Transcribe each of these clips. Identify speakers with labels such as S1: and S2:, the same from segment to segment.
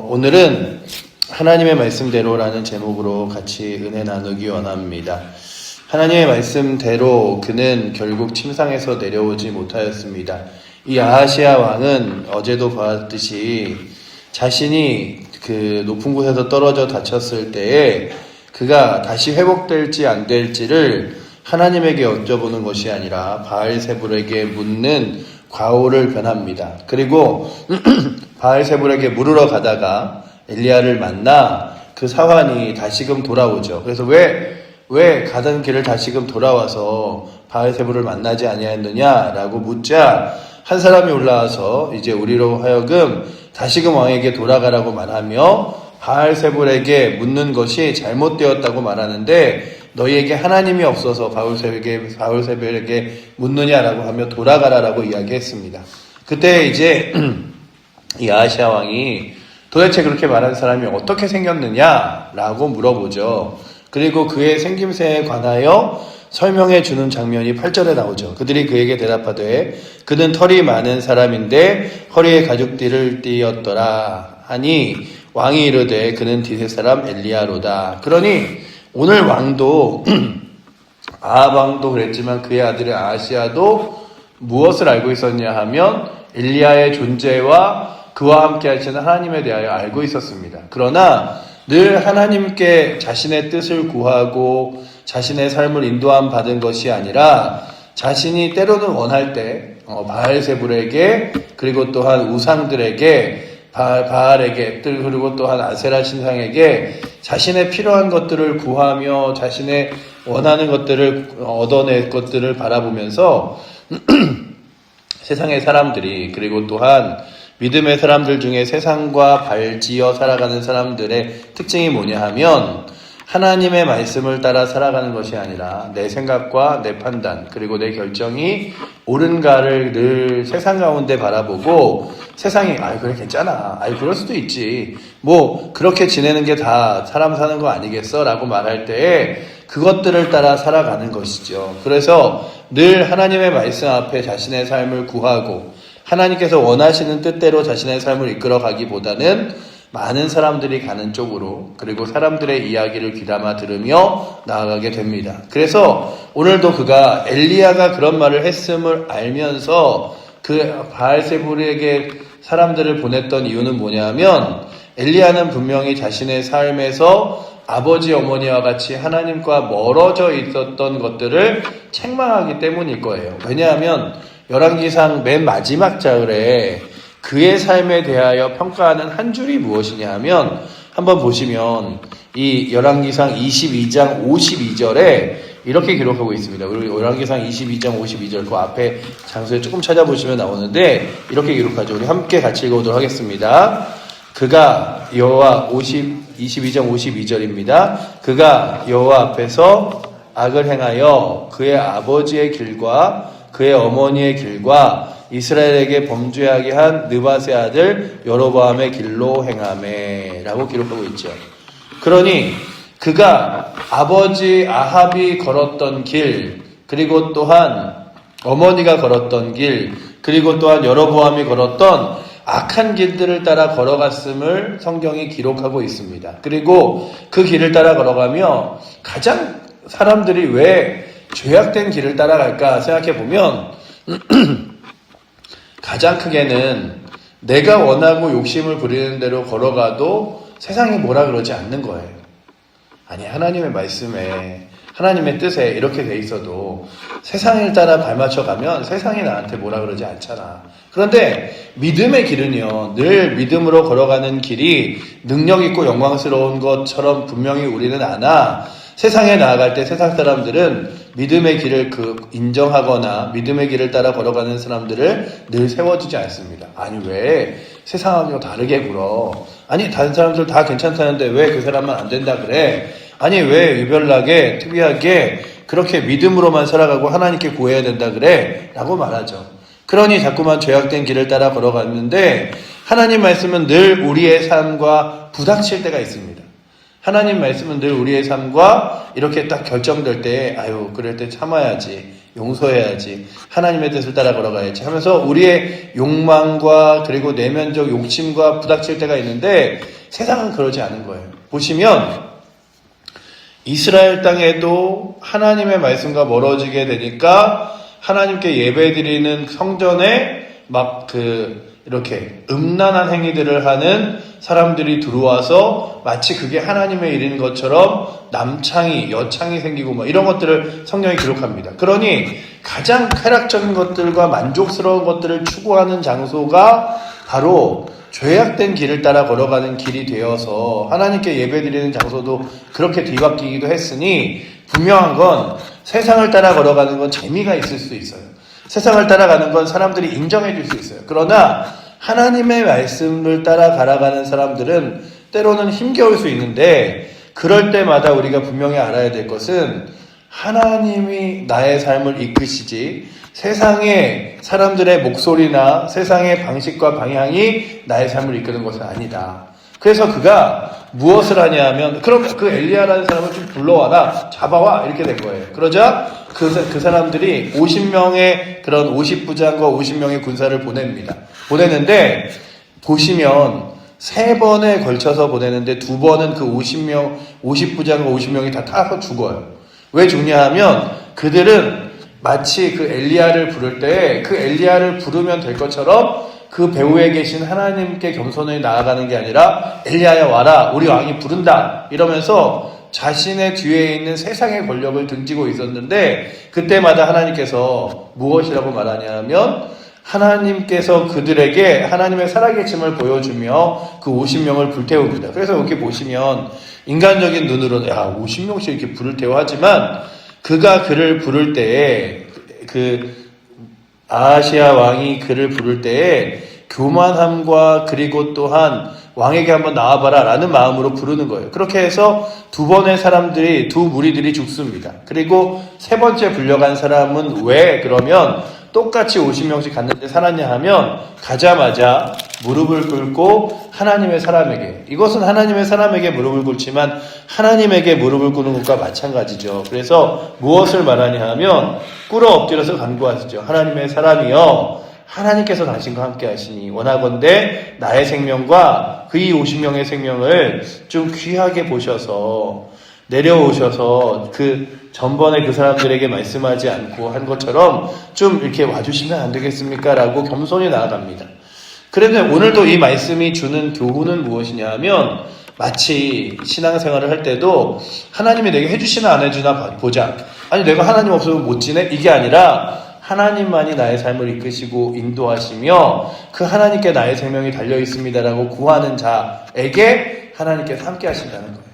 S1: 오늘은 하나님의 말씀대로라는 제목으로 같이 은혜 나누기 원합니다. 하나님의 말씀대로 그는 결국 침상에서 내려오지 못하였습니다. 이 아하시아 왕은 어제도 보았듯이 자신이 그 높은 곳에서 떨어져 다쳤을 때에 그가 다시 회복될지 안 될지를 하나님에게 여쭤보는 것이 아니라 바알세불에게 묻는 과오를 변합니다. 그리고 바알세불에게 물으러 가다가 엘리야를 만나 그 사환이 다시금 돌아오죠. 그래서 왜 가던 길을 다시금 돌아와서 바알세불을 만나지 아니하였느냐라고 묻자 한 사람이 올라와서 이제 우리로 하여금 다시금 왕에게 돌아가라고 말하며 바알세불에게 묻는 것이 잘못되었다고 말하는데 너희에게 하나님이 없어서 바알세불에게 묻느냐라고 하며 돌아가라라고 이야기했습니다. 그때 이제 이 아하시아 왕이 도대체 그렇게 말한 사람이 어떻게 생겼느냐라고 물어보죠. 그리고 그의 생김새에 관하여 설명해 주는 장면이 8절에 나오죠. 그들이 그에게 대답하되 그는 털이 많은 사람인데 허리에 가죽띠를 띠었더라 하니 왕이 이르되 그는 디셋 사람 엘리야로다. 그러니 오늘 왕도 아합 왕도 그랬지만 그의 아들 아하시아도 무엇을 알고 있었냐 하면 엘리야의 존재와 그와 함께 하시는 하나님에 대하여 알고 있었습니다. 그러나 늘 하나님께 자신의 뜻을 구하고 자신의 삶을 인도함 받은 것이 아니라 자신이 때로는 원할 때 바알세불에게 그리고 또한 우상들에게 바알에게 그리고 또한 아세라 신상에게 자신의 필요한 것들을 구하며 자신의 원하는 것들을 얻어낼 것들을 바라보면서 세상의 사람들이 그리고 또한 믿음의 사람들 중에 세상과 발지어 살아가는 사람들의 특징이 뭐냐 하면 하나님의 말씀을 따라 살아가는 것이 아니라 내 생각과 내 판단 그리고 내 결정이 옳은가를 늘 세상 가운데 바라보고 세상이 그래 괜찮아 그럴 수도 있지 뭐 그렇게 지내는 게 다 사람 사는 거 아니겠어 라고 말할 때에 그것들을 따라 살아가는 것이죠. 그래서 늘 하나님의 말씀 앞에 자신의 삶을 구하고 하나님께서 원하시는 뜻대로 자신의 삶을 이끌어가기보다는 많은 사람들이 가는 쪽으로 그리고 사람들의 이야기를 귀담아 들으며 나아가게 됩니다. 그래서 오늘도 그가 엘리야가 그런 말을 했음을 알면서 그 바알세불에게 사람들을 보냈던 이유는 뭐냐면 엘리야는 분명히 자신의 삶에서 아버지 어머니와 같이 하나님과 멀어져 있었던 것들을 책망하기 때문일 거예요. 왜냐하면 열왕기상 맨 마지막 장에 그의 삶에 대하여 평가하는 한 줄이 무엇이냐 하면 한번 보시면 이 열왕기상 22장 52절에 이렇게 기록하고 있습니다. 우리 열왕기상 22장 52절 그 앞에 장소에 조금 찾아보시면 나오는데 이렇게 기록하죠. 우리 함께 같이 읽어보도록 하겠습니다. 그가 여호와 22장 52절입니다. 그가 여호와 앞에서 악을 행하여 그의 아버지의 길과 그의 어머니의 길과 이스라엘에게 범죄하게 한 느밧의 아들 여로보암의 길로 행하매 라고 기록하고 있죠. 그러니 그가 아버지 아합이 걸었던 길 그리고 또한 어머니가 걸었던 길 그리고 또한 여로보암이 걸었던 악한 길들을 따라 걸어갔음을 성경이 기록하고 있습니다. 그리고 그 길을 따라 걸어가며 가장 사람들이 왜 죄악된 길을 따라갈까 생각해보면 가장 크게는 내가 원하고 욕심을 부리는 대로 걸어가도 세상이 뭐라 그러지 않는 거예요. 아니 하나님의 말씀에 하나님의 뜻에 이렇게 돼 있어도 세상을 따라 발맞춰 가면 세상이 나한테 뭐라 그러지 않잖아. 그런데 믿음의 길은요 늘 믿음으로 걸어가는 길이 능력 있고 영광스러운 것처럼 분명히 우리는 아나 세상에 나아갈 때 세상 사람들은 믿음의 길을 인정하거나 믿음의 길을 따라 걸어가는 사람들을 늘 세워주지 않습니다. 아니 왜 세상하고 다르게 굴어? 아니 다른 사람들 다 괜찮다는데 왜 그 사람만 안 된다 그래? 아니 왜 유별나게 특이하게 그렇게 믿음으로만 살아가고 하나님께 구해야 된다 그래? 라고 말하죠. 그러니 자꾸만 죄악된 길을 따라 걸어갔는데 하나님 말씀은 늘 우리의 삶과 부닥칠 때가 있습니다. 하나님 말씀은 늘 우리의 삶과 이렇게 딱 결정될 때 그럴 때 참아야지 용서해야지. 하나님의 뜻을 따라 걸어가야지 하면서 우리의 욕망과 그리고 내면적 욕심과 부닥칠 때가 있는데 세상은 그러지 않은 거예요. 보시면 이스라엘 땅에도 하나님의 말씀과 멀어지게 되니까 하나님께 예배드리는 성전에 이렇게 음란한 행위들을 하는 사람들이 들어와서 마치 그게 하나님의 일인 것처럼 남창이, 여창이 생기고 이런 것들을 성경이 기록합니다. 그러니 가장 쾌락적인 것들과 만족스러운 것들을 추구하는 장소가 바로 죄악된 길을 따라 걸어가는 길이 되어서 하나님께 예배드리는 장소도 그렇게 뒤바뀌기도 했으니 분명한 건 세상을 따라 걸어가는 건 재미가 있을 수 있어요. 세상을 따라가는 건 사람들이 인정해 줄 수 있어요. 그러나 하나님의 말씀을 따라 갈아가는 사람들은 때로는 힘겨울 수 있는데 그럴 때마다 우리가 분명히 알아야 될 것은 하나님이 나의 삶을 이끄시지 세상의 사람들의 목소리나 세상의 방식과 방향이 나의 삶을 이끄는 것은 아니다. 그래서 그가 무엇을 하냐 하면 그럼 그 엘리야라는 사람을 좀 불러와라, 잡아와 이렇게 된 거예요. 그러자 그 사람들이 50명의 그런 50부장과 50명의 군사를 보냅니다. 보내는데 보시면 3번에 걸쳐서 보내는데 2번은 그 50부장과 50명이 다 타서 죽어요. 왜 죽냐 하면 그들은 마치 그 엘리야를 부를 때 그 엘리야를 부르면 될 것처럼 그 배후에 계신 하나님께 겸손히 나아가는 게 아니라 엘리야야 와라, 우리 왕이 부른다 이러면서 자신의 뒤에 있는 세상의 권력을 등지고 있었는데 그때마다 하나님께서 무엇이라고 말하냐면 하나님께서 그들에게 하나님의 살아계심을 보여주며 그 50명을 불태웁니다. 그래서 이렇게 보시면 인간적인 눈으로는 50명씩 이렇게 불을 태워 하지만 그가 그를 부를 때에 그 아하시아 왕이 그를 부를 때에 교만함과 그리고 또한 왕에게 한번 나와봐라 라는 마음으로 부르는 거예요. 그렇게 해서 2번의 두 무리들이 죽습니다. 그리고 3번째 불려간 사람은 왜 그러면 똑같이 50명씩 갔는데 살았냐 하면 가자마자 무릎을 꿇고 하나님의 사람에게, 이것은 하나님의 사람에게 무릎을 꿇지만 하나님에게 무릎을 꿇는 것과 마찬가지죠. 그래서 무엇을 말하냐 하면 꿇어 엎드려서 간구하시죠. 하나님의 사람이여, 하나님께서 당신과 함께 하시니 원하건대 나의 생명과 그 이 50명의 생명을 좀 귀하게 보셔서 내려오셔서 그 전번에 그 사람들에게 말씀하지 않고 한 것처럼 좀 이렇게 와주시면 안 되겠습니까? 라고 겸손히 나아갑니다. 그런데 오늘도 이 말씀이 주는 교훈은 무엇이냐 하면 마치 신앙생활을 할 때도 하나님이 내게 해주시나 안 해주나 보자. 아니 내가 하나님 없으면 못 지내? 이게 아니라 하나님만이 나의 삶을 이끄시고 인도하시며 그 하나님께 나의 생명이 달려있습니다라고 구하는 자에게 하나님께서 함께 하신다는 거예요.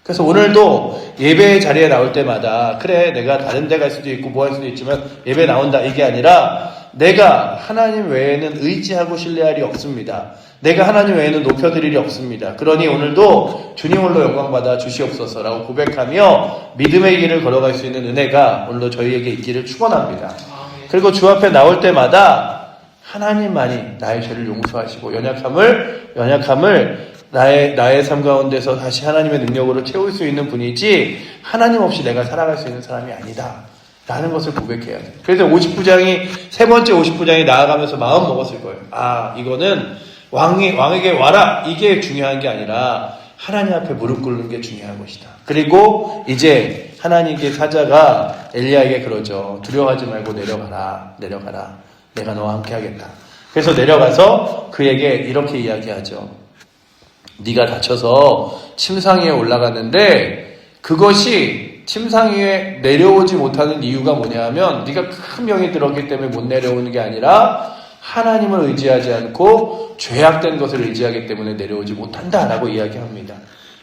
S1: 그래서 오늘도 예배 자리에 나올 때마다 그래 내가 다른 데 갈 수도 있고 뭐 할 수도 있지만 예배 나온다 이게 아니라 내가 하나님 외에는 의지하고 신뢰할 일이 없습니다. 내가 하나님 외에는 높여드릴 일이 없습니다. 그러니 오늘도 주님 홀로 영광받아 주시옵소서라고 고백하며 믿음의 길을 걸어갈 수 있는 은혜가 오늘도 저희에게 있기를 축원합니다. 그리고 주 앞에 나올 때마다 하나님만이 나의 죄를 용서하시고 연약함을 나의 삶 가운데서 다시 하나님의 능력으로 채울 수 있는 분이지 하나님 없이 내가 살아갈 수 있는 사람이 아니다 라는 것을 고백해야 돼요. 그래서 50부장이 3번째 50부장이 나아가면서 마음 먹었을 거예요. 이거는 왕에게 와라 이게 중요한 게 아니라 하나님 앞에 무릎 꿇는 게 중요한 것이다. 그리고 이제 하나님께 사자가 엘리야에게 그러죠. 두려워하지 말고 내려가라. 내가 너와 함께 하겠다. 그래서 내려가서 그에게 이렇게 이야기하죠. 네가 다쳐서 침상 위에 올라갔는데 그것이 침상 위에 내려오지 못하는 이유가 뭐냐 하면 네가 큰 병이 들었기 때문에 못 내려오는 게 아니라 하나님을 의지하지 않고 죄악된 것을 의지하기 때문에 내려오지 못한다라고 이야기합니다.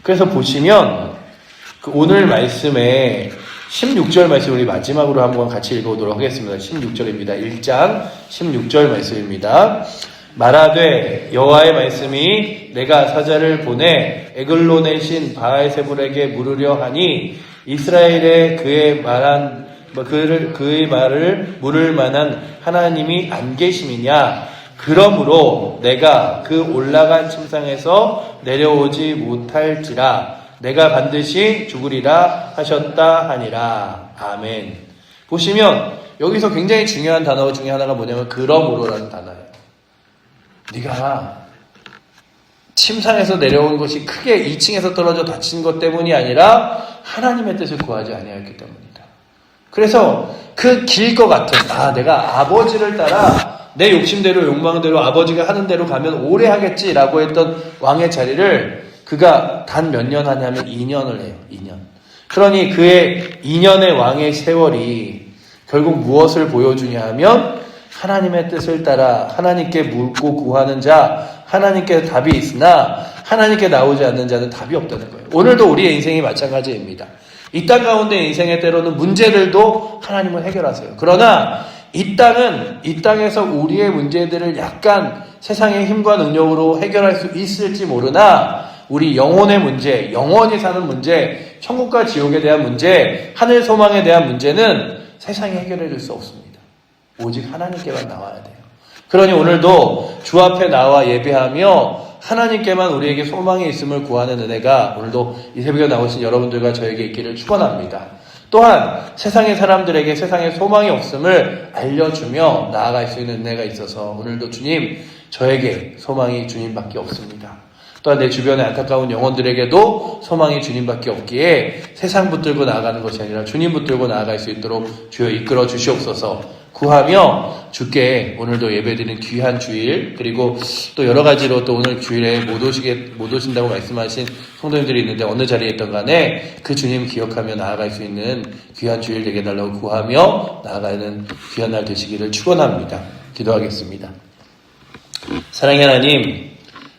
S1: 그래서 보시면 그 오늘 말씀에 16절 말씀 우리 마지막으로 한번 같이 읽어보도록 하겠습니다. 16절입니다. 1장 16절 말씀입니다. 말하되 여호와의 말씀이 내가 사자를 보내 에글론의 신 바알세불에게 물으려 하니 이스라엘에 그의 말을 물을 만한 하나님이 안 계심이냐? 그러므로 내가 그 올라간 침상에서 내려오지 못할지라 내가 반드시 죽으리라 하셨다 하니라. 아멘. 보시면 여기서 굉장히 중요한 단어 중에 하나가 뭐냐면 그러므로라는 단어예요. 네가 침상에서 내려온 것이 크게 2층에서 떨어져 다친 것 때문이 아니라 하나님의 뜻을 구하지 아니하였기 때문이다. 그래서 그 길 것 같은 내가 아버지를 따라 내 욕심대로 욕망대로 아버지가 하는 대로 가면 오래 하겠지라고 했던 왕의 자리를 그가 단 몇 년 하냐면 2년을 해요. 2년. 그러니 그의 2년의 왕의 세월이 결국 무엇을 보여주냐 하면 하나님의 뜻을 따라 하나님께 묻고 구하는 자, 하나님께 답이 있으나 하나님께 나오지 않는 자는 답이 없다는 거예요. 오늘도 우리의 인생이 마찬가지입니다. 이 땅 가운데 인생의 때로는 문제들도 하나님은 해결하세요. 그러나 이 땅에서 우리의 문제들을 약간 세상의 힘과 능력으로 해결할 수 있을지 모르나 우리 영혼의 문제, 영원히 사는 문제, 천국과 지옥에 대한 문제, 하늘 소망에 대한 문제는 세상이 해결해 줄 수 없습니다. 오직 하나님께만 나와야 돼요. 그러니 오늘도 주 앞에 나와 예배하며 하나님께만 우리에게 소망이 있음을 구하는 은혜가 오늘도 이 새벽에 나오신 여러분들과 저에게 있기를 축원합니다. 또한 세상의 사람들에게 세상에 소망이 없음을 알려주며 나아갈 수 있는 은혜가 있어서 오늘도 주님, 저에게 소망이 주님밖에 없습니다. 또한 내 주변의 안타까운 영혼들에게도 소망이 주님밖에 없기에 세상 붙들고 나아가는 것이 아니라 주님 붙들고 나아갈 수 있도록 주여 이끌어 주시옵소서 구하며 주께 오늘도 예배드리는 귀한 주일, 그리고 또 여러 가지로 또 오늘 주일에 못 오신다고 말씀하신 성도님들이 있는데 어느 자리에 있던 간에 그 주님 기억하며 나아갈 수 있는 귀한 주일 되게 달라고 구하며 나아가는 귀한 날 되시기를 축원합니다. 기도하겠습니다. 사랑의 하나님,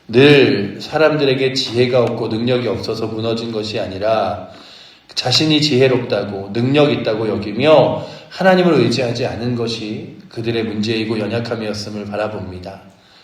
S1: 늘 사람들에게 지혜가 없고 능력이 없어서 무너진 것이 아니라 자신이 지혜롭다고 능력 있다고 여기며 하나님을 의지하지 않은 것이 그들의 문제이고 연약함이었음을 바라봅니다.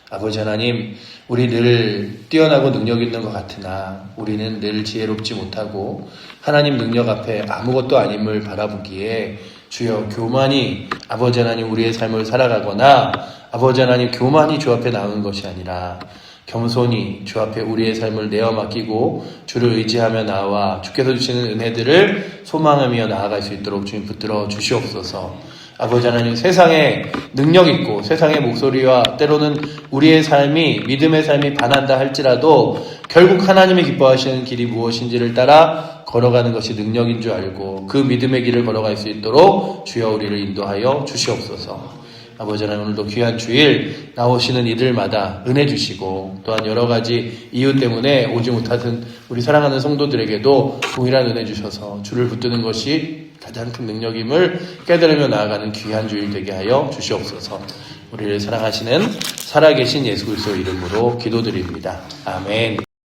S1: 아버지 하나님, 우리 늘 뛰어나고 능력 있는 것 같으나 우리는 늘 지혜롭지 못하고 하나님 능력 앞에 아무것도 아님을 바라보기에 주여 교만이 아버지 하나님 우리의 삶을 살아가거나 아버지 하나님 교만이 주 앞에 나오는 것이 아니라 겸손히 주 앞에 우리의 삶을 내어 맡기고 주를 의지하며 나와 주께서 주시는 은혜들을 소망하며 나아갈 수 있도록 주님 붙들어 주시옵소서. 아버지 하나님, 세상에 능력 있고 세상의 목소리와 때로는 우리의 삶이 믿음의 삶이 반한다 할지라도 결국 하나님이 기뻐하시는 길이 무엇인지를 따라 걸어가는 것이 능력인 줄 알고 그 믿음의 길을 걸어갈 수 있도록 주여 우리를 인도하여 주시옵소서. 아버지 하나님, 오늘도 귀한 주일 나오시는 이들마다 은혜 주시고 또한 여러 가지 이유 때문에 오지 못하던 우리 사랑하는 성도들에게도 동일한 은혜 주셔서 주를 붙드는 것이 가장 큰 능력임을 깨달으며 나아가는 귀한 주일 되게 하여 주시옵소서. 우리를 사랑하시는 살아계신 예수 그리스도 이름으로 기도드립니다. 아멘.